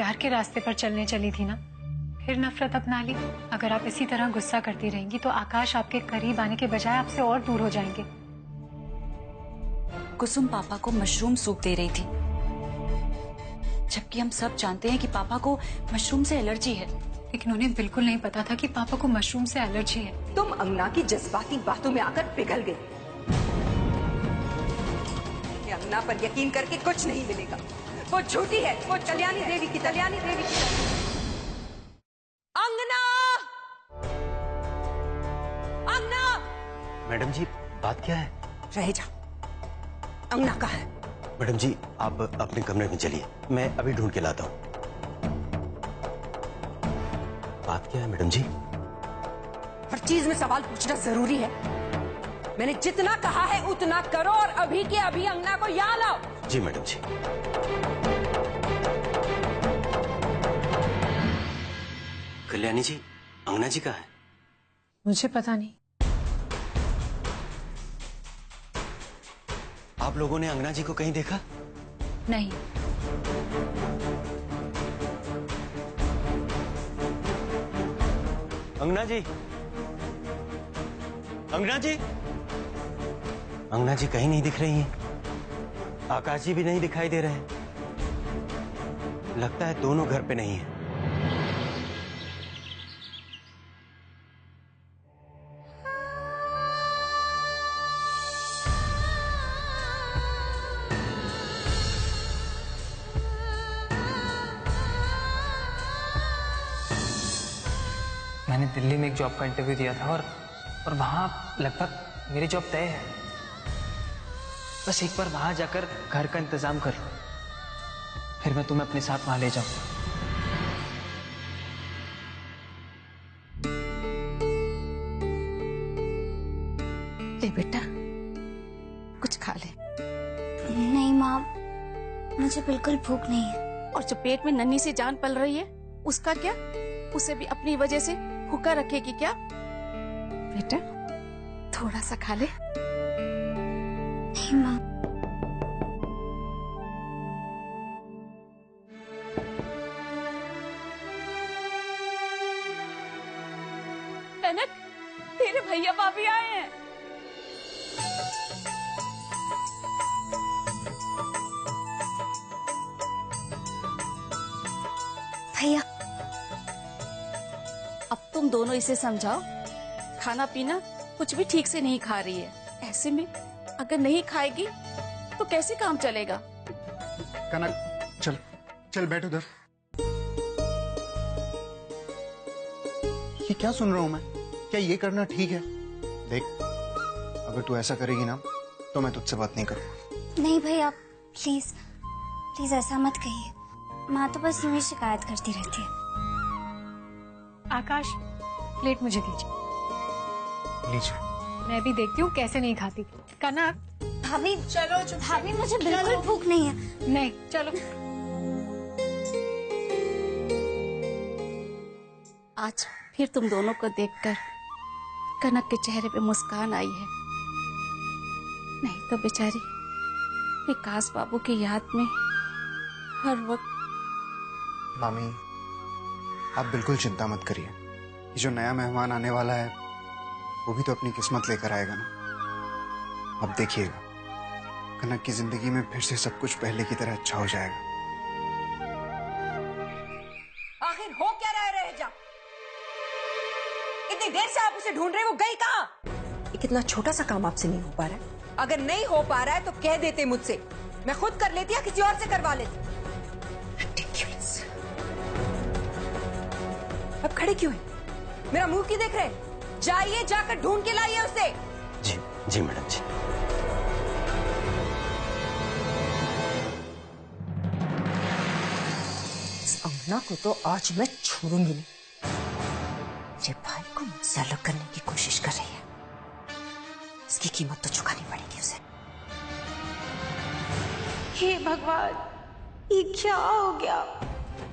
प्यार के रास्ते पर चलने चली थी ना, फिर नफरत अपना ली। अगर आप इसी तरह गुस्सा करती रहेंगी तो आकाश आपके करीब आने के बजाय आपसे और दूर हो जाएंगे। कुसुम पापा को मशरूम सूप दे रही थी, जबकि हम सब जानते हैं कि पापा को मशरूम से एलर्जी है। लेकिन उन्हें बिल्कुल नहीं पता था कि पापा को मशरूम से एलर्जी है। तुम अंगना की जज्बाती बातों में आकर पिघल गई। अंगना पर यकीन करके कुछ नहीं मिलेगा, वो झूठी है, वो कल्याणी देवी की अंगना! अंगना! मैडम जी, बात क्या है? रह जा। अंगना कहाँ है? मैडम जी, आप अपने कमरे में चलिए, मैं अभी ढूंढ के लाता हूँ। बात क्या है मैडम जी? हर चीज में सवाल पूछना जरूरी है? मैंने जितना कहा है उतना करो और अभी के अभी अंगना को यहाँ लाओ। जी मैडम जी। कल्याणी जी, अंगना जी कहाँ है? मुझे पता नहीं। आप लोगों ने अंगना जी को कहीं देखा? नहीं। अंगना जी, अंगना जी, अंगना जी कहीं नहीं दिख रही हैं। आकाश जी भी नहीं दिखाई दे रहे हैं। लगता है दोनों घर पे नहीं है। मैंने दिल्ली में एक जॉब का इंटरव्यू दिया था और वहां लगभग मेरी जॉब तय है। बस एक बार वहां जाकर घर का इंतजाम कर लो, फिर मैं तुम्हें अपने साथ वहां ले जाऊंगा। ले बेटा, कुछ खा ले। नहीं माँ, मुझे बिल्कुल भूख नहीं है। और जो पेट में नन्ही सी जान पल रही है उसका क्या? उसे भी अपनी वजह से भूखा रखेगी क्या? बेटा थोड़ा सा खा ले। नहीं माँ। कनक, तेरे भैया भाभी आए हैं। भैया, अब तुम दोनों इसे समझाओ, खाना पीना कुछ भी ठीक से नहीं खा रही है। ऐसे में अगर नहीं खाएगी तो कैसे काम चलेगा? कनक, चल चल बैठ उधर। ये क्या सुन रहा हूं मैं? क्या ये करना ठीक है? देख, अगर तू ऐसा करेगी ना तो मैं तुझसे बात नहीं करूंगा। नहीं भैया, प्लीज प्लीज ऐसा मत कहिए। माँ तो बस यूं ही शिकायत करती रहती है। आकाश, प्लेट मुझे दीजिए। लीजिए। मैं भी देखती हूँ कैसे नहीं खाती। कनक। भाभी चलो। भाभी मुझे बिल्कुल भूख नहीं है। नहीं, चलो। आज फिर तुम दोनों को देखकर कनक के चेहरे पे मुस्कान आई है। नहीं तो बेचारी विकास बाबू की याद में हर वक्त। मामी, आप बिल्कुल चिंता मत करिए। ये जो नया मेहमान आने वाला है वो भी तो अपनी किस्मत लेकर आएगा ना। अब देखिएगा, कनक की जिंदगी में फिर से सब कुछ पहले की तरह अच्छा हो जाएगा। आखिर हो क्या रहे जा? इतनी देर से आप उसे ढूंढ रहे, वो गई कहाँ? ये कितना छोटा सा काम आपसे नहीं हो पा रहा है। अगर नहीं हो पा रहा है तो कह देते मुझसे, मैं खुद कर लेती या किसी और से करवा लेती। Ridiculous। अब खड़े क्यों हैं? मेरा मुंह क्यों देख रहे हैं? जाइए, जाकर ढूंढ के लाइए उसे। जी जी मैडम जी। इस अंगना को तो आज मैं छोड़ूंगी नहीं। मेरे भाई को मुझसे अलग करने की कोशिश कर रही है, इसकी कीमत तो चुकानी पड़ेगी उसे। हे भगवान, ये क्या हो गया?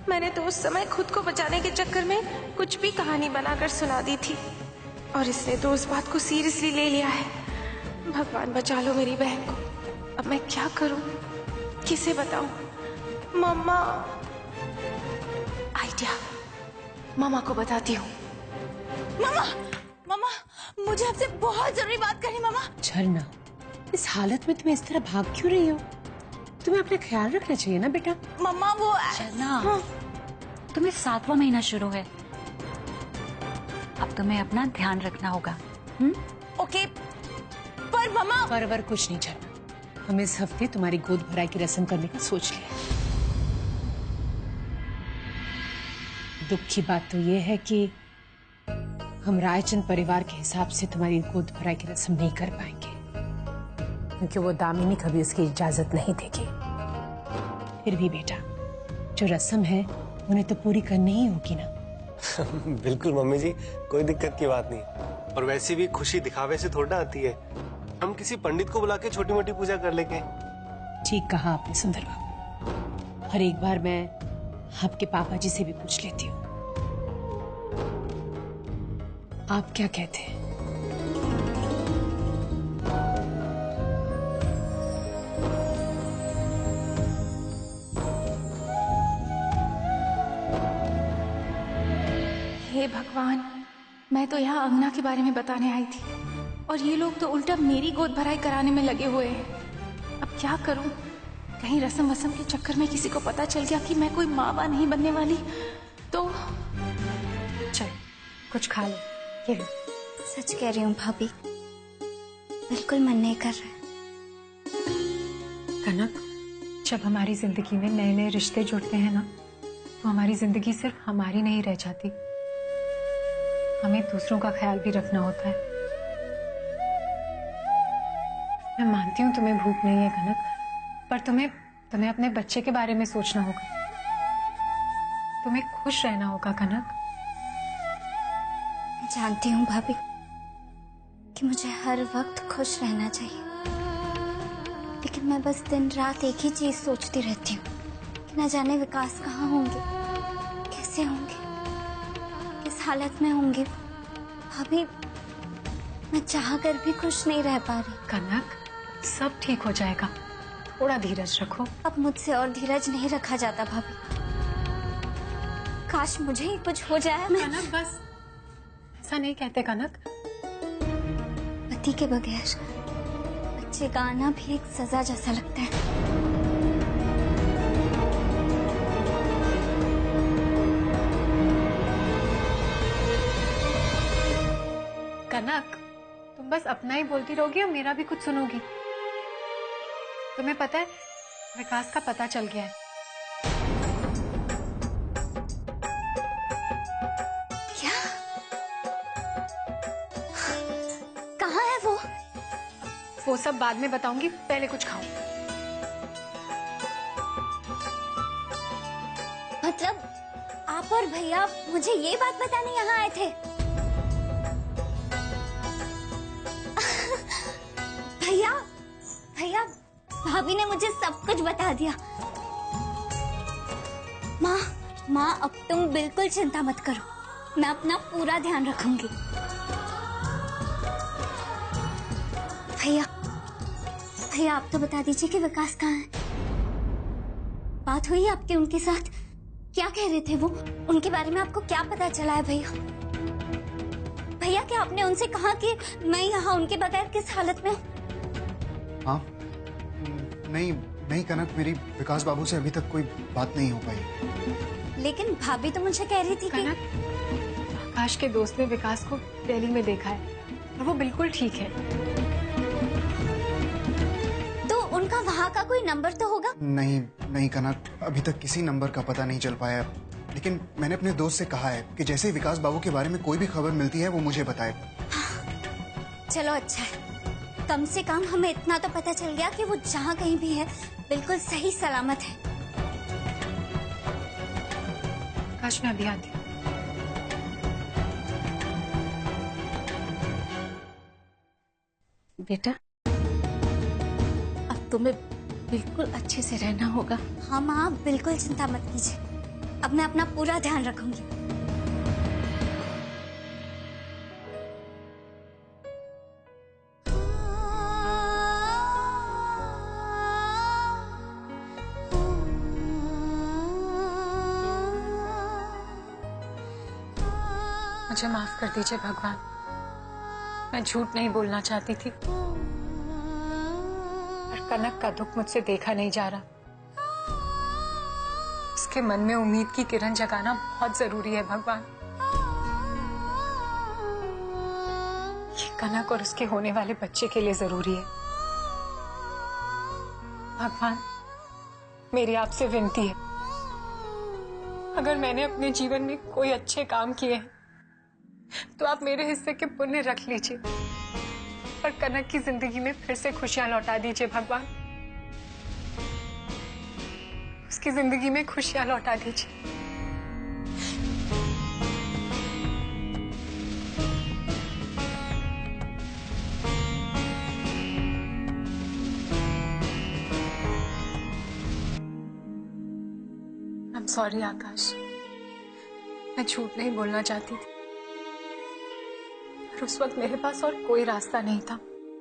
मैंने तो उस समय खुद को बचाने के चक्कर में कुछ भी कहानी बनाकर सुना दी थी और इसने तो उस बात को सीरियसली ले लिया है। भगवान बचा लो मेरी बहन को। अब मैं क्या करूं? किसे बताऊं? मम्मा। बिटिया, मामा को बताती हूँ। मामा, मामा, मुझे आपसे बहुत जरूरी बात करनी। मामा, झरना, इस हालत में तुम्हें इस तरह भाग क्यों रही हो? तुम्हें अपना ख्याल रखना चाहिए ना बेटा। मम्मा वो झरना, तुम्हें 7वां महीना शुरू है, अब तुम्हें अपना ध्यान रखना होगा। ओके, पर मम्मा। पर कुछ नहीं झरना, हम इस हफ्ते तुम्हारी गोद भराई की रस्म करने का सोच लिया। दुख की बात तो ये है कि हम रायचंद परिवार के हिसाब से तुम्हारी गोद भराई की रस्म नहीं कर पाएंगे, क्योंकि वो दामिनी कभी उसकी इजाजत नहीं देगी। फिर भी बेटा, जो रस्म है उन्हें तो पूरी करनी ही होगी ना। बिल्कुल मम्मी जी, कोई दिक्कत की बात नहीं। और वैसे भी खुशी दिखावे से थोड़ा आती है, हम किसी पंडित को बुला के छोटी मोटी पूजा कर लेंगे। ठीक कहा आपने सुंदर बाबू, और एक बार मैं आपके पापा जी से भी पूछ लेती हूँ, आप क्या कहते हैं? हे भगवान, मैं तो यहाँ अंगना के बारे में बताने आई थी और ये लोग तो उल्टा मेरी गोद भराई कराने में लगे हुए हैं। अब क्या करूं? कहीं रस्म वसम के चक्कर में किसी को पता चल गया कि मैं कोई माँ नहीं बनने वाली तो। चल कुछ खा लो, ये लो। सच कह रही हूँ भाभी, बिल्कुल मन नहीं कर रहा है। कनक, जब हमारी जिंदगी में नए नए रिश्ते जुड़ते हैं ना, तो हमारी जिंदगी सिर्फ हमारी नहीं रह जाती, हमें दूसरों का ख्याल भी रखना होता है। मैं मानती हूँ तुम्हें भूख नहीं है कनक, पर तुम्हें अपने बच्चे के बारे में सोचना होगा, तुम्हें खुश रहना होगा कनक। मैं जानती हूँ भाभी कि मुझे हर वक्त खुश रहना चाहिए, लेकिन मैं बस दिन रात एक ही चीज सोचती रहती हूँ कि न जाने विकास कहाँ होंगे, कैसे होंगे, किस हालत में होंगे। भाभी, मैं चाहकर भी खुश नहीं रह पा रही। कनक, सब ठीक हो जाएगा, थोड़ा धीरज रखो। अब मुझसे और धीरज नहीं रखा जाता भाभी, काश मुझे ही कुछ हो जाए। कनक बस, ऐसा नहीं कहते कनक। पति के बगैर बच्चे का आना भी एक सजा जैसा लगता है। कनक, तुम बस अपना ही बोलती रहोगी और मेरा भी कुछ सुनोगी। तुम्हें पता है, विकास का पता चल गया है। क्या? कहाँ है वो? वो सब बाद में बताऊंगी, पहले कुछ खाओ। मतलब आप और भैया मुझे ये बात बताने यहाँ आए थे? भैया, भैया, भाभी ने मुझे सब कुछ बता दिया। माँ, अब तुम बिल्कुल चिंता मत करो, मैं अपना पूरा ध्यान रखूंगी। भैया, आप तो बता दीजिए कि विकास कहाँ है? बात हुई आपकी उनके साथ? क्या कह रहे थे वो? उनके बारे में आपको क्या पता चला है भैया? भैया, क्या आपने उनसे कहा कि मैं यहाँ उनके बगैर किस हालत में हूँ? हाँ, नहीं कनक, मेरी विकास बाबू से अभी तक कोई बात नहीं हो पाई। लेकिन भाभी तो मुझे कह रही थी कि आकाश के दोस्त ने विकास को दिल्ली में देखा है और वो बिल्कुल ठीक है। तो उनका वहाँ का कोई नंबर तो होगा? नहीं कनक, अभी तक किसी नंबर का पता नहीं चल पाया, लेकिन मैंने अपने दोस्त से कहा है कि जैसे ही विकास बाबू के बारे में कोई भी खबर मिलती है वो मुझे बताए। चलो अच्छा है, कम से कम हमें इतना तो पता चल गया कि वो जहाँ कहीं भी है बिल्कुल सही सलामत है। आकाश, मैं अभी आती हूँ। बेटा, अब तुम्हें बिल्कुल अच्छे से रहना होगा। हाँ माँ, बिल्कुल चिंता मत कीजिए, अब मैं अपना पूरा ध्यान रखूंगी। मुझे माफ कर दीजिए भगवान। मैं झूठ नहीं बोलना चाहती थी, पर कनक का दुख मुझसे देखा नहीं जा रहा। उसके मन में उम्मीद की किरण जगाना बहुत जरूरी है भगवान। ये कनक और उसके होने वाले बच्चे के लिए जरूरी है। भगवान, मेरी आपसे विनती है, अगर मैंने अपने जीवन में कोई अच्छे काम किए हैं तो आप मेरे हिस्से के पुण्य रख लीजिए और कनक की जिंदगी में फिर से खुशियां लौटा दीजिए भगवान। उसकी जिंदगी में खुशियां लौटा दीजिए। I'm sorry आकाश, मैं झूठ नहीं बोलना चाहती थी, पर उस वक्त मेरे पास और कोई रास्ता नहीं था।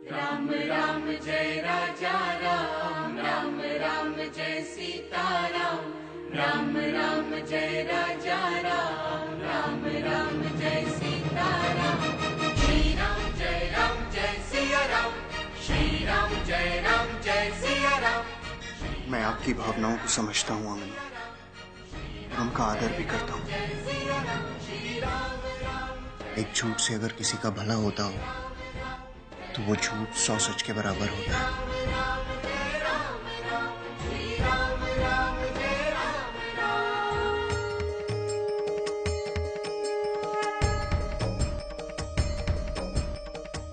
राम राम जय राजा राम, राम राम जय सीता राम, राम राम जय राजा राम, राम राम जय सीता राम। श्री राम जय सिया राम, श्री राम जय सिया राम। मैं आपकी भावनाओं को समझता हूँ आंगना, उनका आदर भी करता हूँ। एक झूठ से अगर किसी का भला होता हो तो वो झूठ 100 सच के बराबर होता है।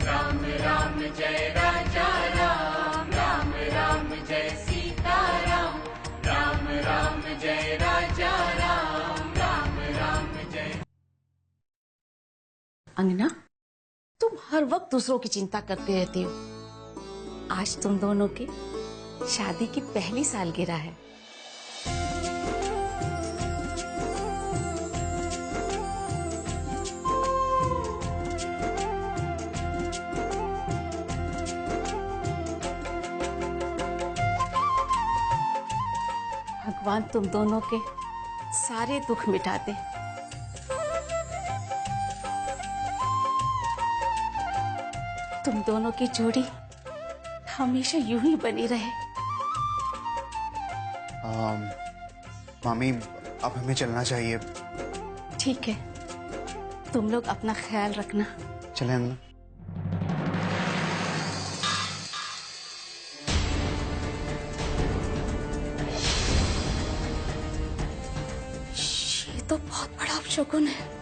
राम राम जय राजा राम, राम राम जय सीता राम, राम राम जय राजा राम, राम राम जय। अंगना, तुम हर वक्त दूसरों की चिंता करती रहती हो। आज तुम दोनों की शादी की पहली सालगिरह है। भगवान तुम दोनों के सारे दुख मिटा दे। तुम दोनों की जोड़ी हमेशा यूं ही बनी रहे। मामी, अब हमें चलना चाहिए। ठीक है, तुम लोग अपना ख्याल रखना। चलें अंगना। ये तो बहुत बड़ा अपशगुन है।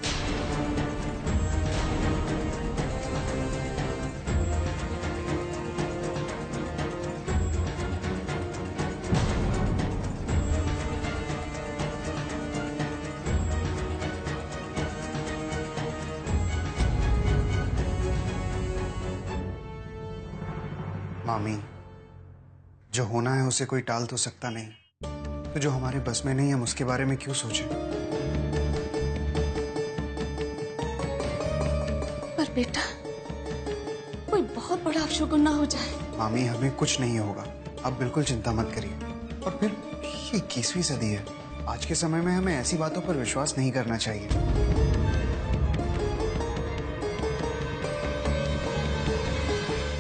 मामी, जो होना है उसे कोई टाल तो सकता नहीं, तो जो हमारे बस में नहीं हम उसके बारे में क्यों सोचें? पर बेटा, कोई बहुत बड़ा अपशगुन ना हो जाए। मामी, हमें कुछ नहीं होगा, आप बिल्कुल चिंता मत करिए। और फिर ये 21वीं सदी है, आज के समय में हमें ऐसी बातों पर विश्वास नहीं करना चाहिए।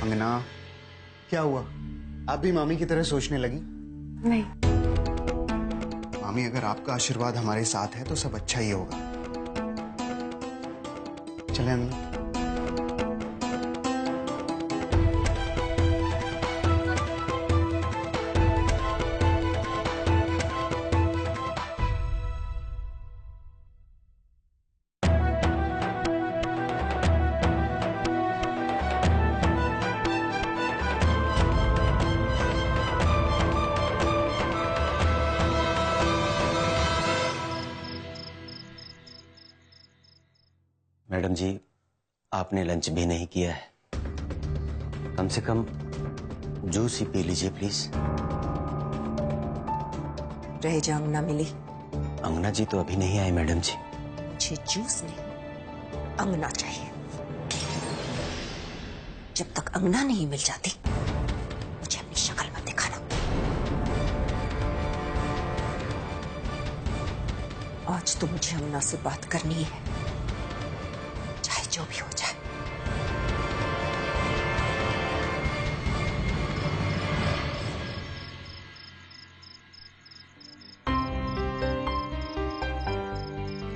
अंगना, क्या हुआ? आप भी मामी की तरह सोचने लगी? नहीं मामी, अगर आपका आशीर्वाद हमारे साथ है तो सब अच्छा ही होगा। चलें अंगना। मैडम जी, आपने लंच भी नहीं किया है, कम से कम जूस ही पी लीजिए प्लीज। रह जा, अंगना मिली। अंगना जी तो अभी नहीं आए मैडम जी। मुझे जूस नहीं, अंगना चाहिए। जब तक अंगना नहीं मिल जाती मुझे अपनी शक्ल मत दिखाना। आज तो मुझे अंगना से बात करनी है, जो भी हो जाए।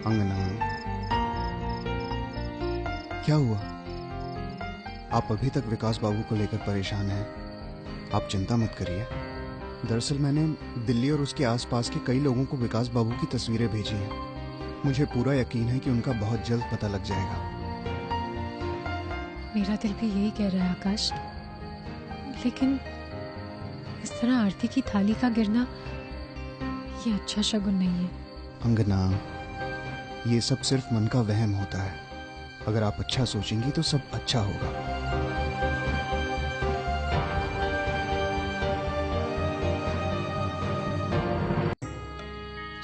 अंगना, क्या हुआ? आप अभी तक विकास बाबू को लेकर परेशान हैं। आप चिंता मत करिए। दरअसल मैंने दिल्ली और उसके आसपास के कई लोगों को विकास बाबू की तस्वीरें भेजी हैं। मुझे पूरा यकीन है कि उनका बहुत जल्द पता लग जाएगा। मेरा दिल भी यही कह रहा है आकाश, लेकिन इस तरह आरती की थाली का गिरना ये अच्छा शगुन नहीं है। अंगना, ये सब सिर्फ मन का वहम होता है। अगर आप अच्छा सोचेंगी तो सब अच्छा होगा।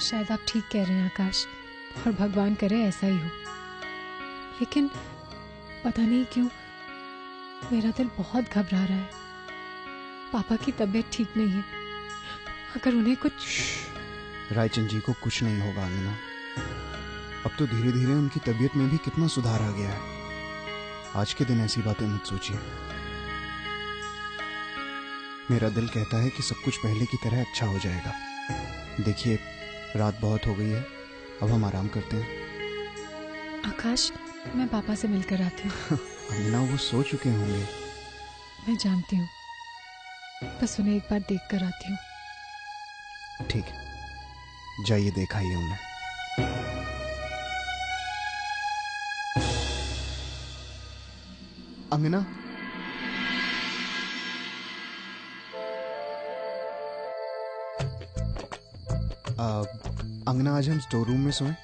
शायद आप ठीक कह रहे हैं आकाश, और भगवान करे ऐसा ही हो। लेकिन पता नहीं क्यों मेरा दिल बहुत घबरा रहा है। पापा की तबीयत ठीक नहीं है। अगर उन्हें कुछ... रायचंद जी को कुछ नहीं होगा अंगना। अब तो धीरे धीरे उनकी तबीयत में भी कितना सुधार आ गया है। आज के दिन ऐसी बातें मत सोचिए। मेरा दिल कहता है कि सब कुछ पहले की तरह अच्छा हो जाएगा। देखिए, रात बहुत हो गई है, अब हम आराम करते हैं। आकाश, मैं पापा से मिलकर आती हूँ। अंगना, वो सो चुके होंगे। मैं जानती हूँ, बस उन्हें एक बार देख कर आती हूँ। ठीक है, जाइए, देखाइए उन्हें। अंगना, अंगना, आज हम स्टोर रूम में सोएं।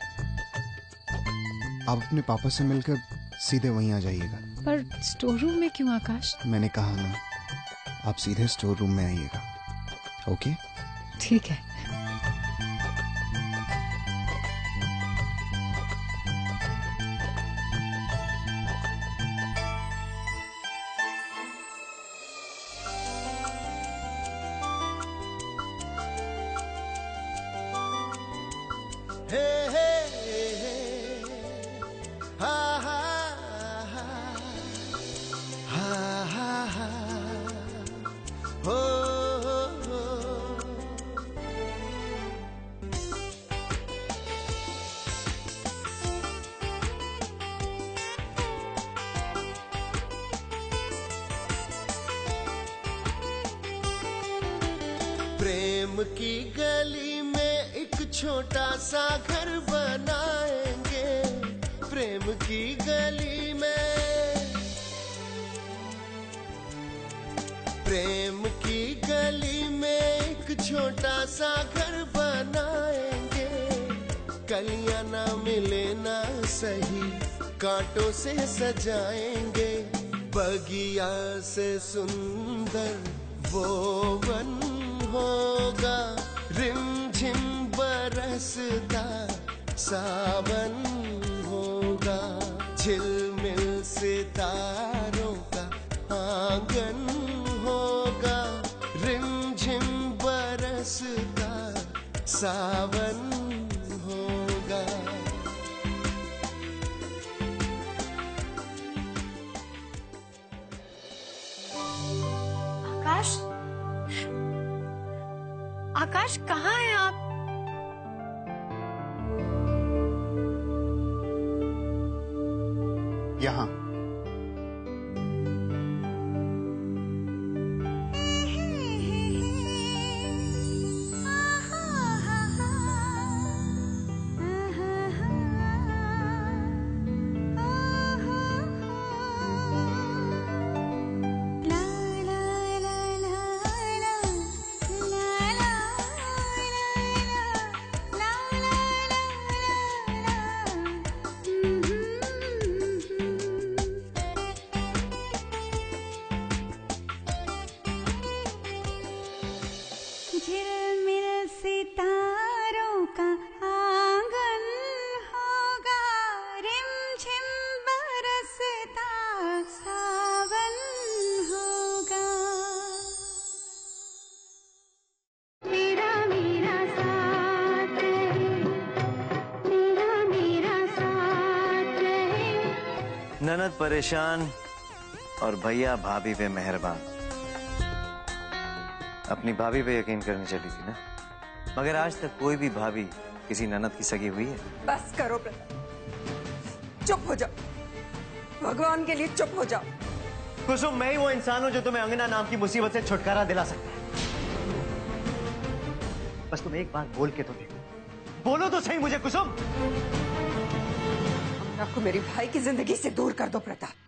आप अपने पापा से मिलकर सीधे वहीं आ जाइएगा। पर स्टोर रूम में क्यों आकाश? मैंने कहा ना, आप सीधे स्टोर रूम में आइएगा। ओके? ठीक है। प्रेम की गली में एक छोटा सा घर बनाएंगे। प्रेम की गली में, प्रेम की गली में एक छोटा सा घर बनाएंगे। कलियां ना मिले ना सही, कांटों से सजाएंगे। बगिया से सुंदर वो वन होगा, रिमझिम बरसता सावन होगा। झिलमिल सितारों का आंगन होगा, रिमझिम बरसता सावन होगा। आकाश, आकाश कहाँ हैं आप? यहाँ। परेशान और भैया भाभी पे मेहरबान। अपनी भाभी पे यकीन करनी चली थी ना, मगर आज तक कोई भी भाभी किसी ननद की सगी हुई है? बस करो प्रताप, चुप हो जाओ, भगवान के लिए चुप हो जाओ। कुसुम, मैं ही वो इंसान हूं जो तुम्हें अंगना नाम की मुसीबत से छुटकारा दिला सकता है। बस तुम एक बार बोल के तो देखो, बोलो तो सही मुझे कुसुम। को मेरे भाई की जिंदगी से दूर कर दो प्रताप।